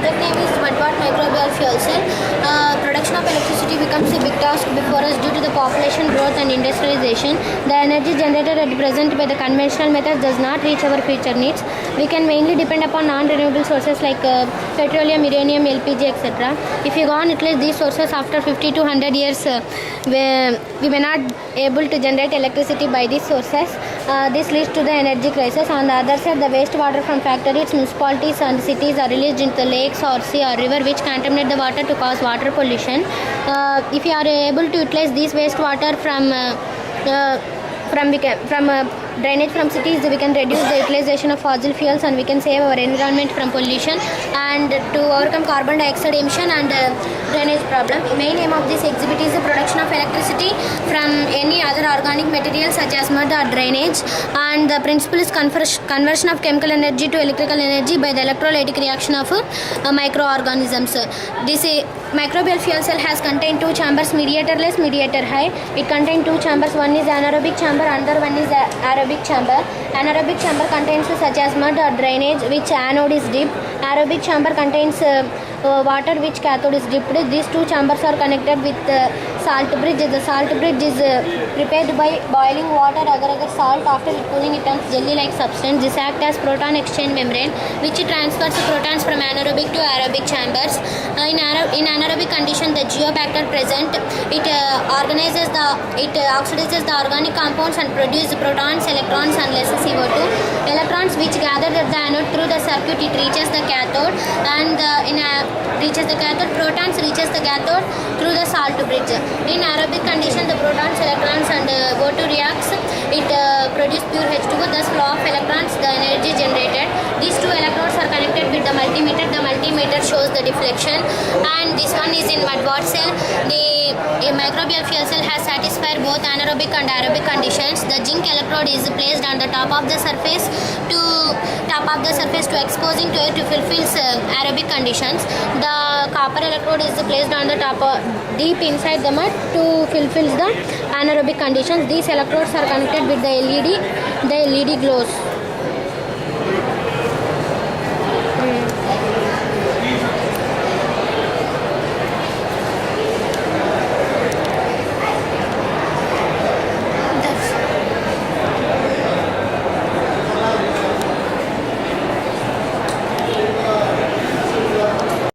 project name is Mudwort Microbial Fuel Cell. Production of electricity becomes a big task before us due to the population growth and industrialization. The energy generated at present by the conventional methods does not reach our future needs. We can mainly depend upon non-renewable sources like petroleum, uranium, LPG, etc. If you go on utilize these sources after 50 to 100 years, we may not able to generate electricity by these sources. This leads to the energy crisis. On the other side, the wastewater from factories, municipalities and cities are released into the lakes or sea or river, which contaminate the water to cause water pollution. If you are able to utilize this wastewater from drainage from cities, we can reduce the utilization of fossil fuels and we can save our environment from pollution and to overcome carbon dioxide emission and drainage problem. Main aim of this exhibit is the production of electricity from any other organic materials such as mud or drainage, and the principle is conversion of chemical energy to electrical energy by the electrolytic reaction of microorganisms. This microbial fuel cell has contained two chambers, mediatorless, mediator high. It contains two chambers, one is anaerobic chamber, another one is aerobic chamber. Anaerobic chamber contains such as mud or drainage which anode is deep. Aerobic chamber contains water which cathode is dipped. These two chambers are connected with salt bridge. The salt bridge is prepared by boiling water, agar salt. After cooling it turns jelly like substance. This acts as proton exchange membrane which transfers protons from anaerobic to aerobic chambers. In anaerobic condition, the geobacter present, it oxidizes the organic compounds and produces protons, electrons and less CO2. Electrons which gathered at the anode through the circuit, it reaches the cathode, and reaches the cathode. Protons reaches the cathode through the salt bridge. In aerobic condition, the protons, electrons and O2 reacts. It produces pure H2O. Thus flow of electrons, the energy generated. These two electrodes are connected with the multimeter. The multimeter shows the deflection, and this one is in Mudwort cell. The microbial fuel cell has satisfied both anaerobic and aerobic conditions. The zinc electrode is placed on the top of the surface to exposing to air to fulfill aerobic conditions. The copper electrode is placed on the top deep inside the mud to fulfill the anaerobic conditions. These electrodes are connected with the LED. The LED glows.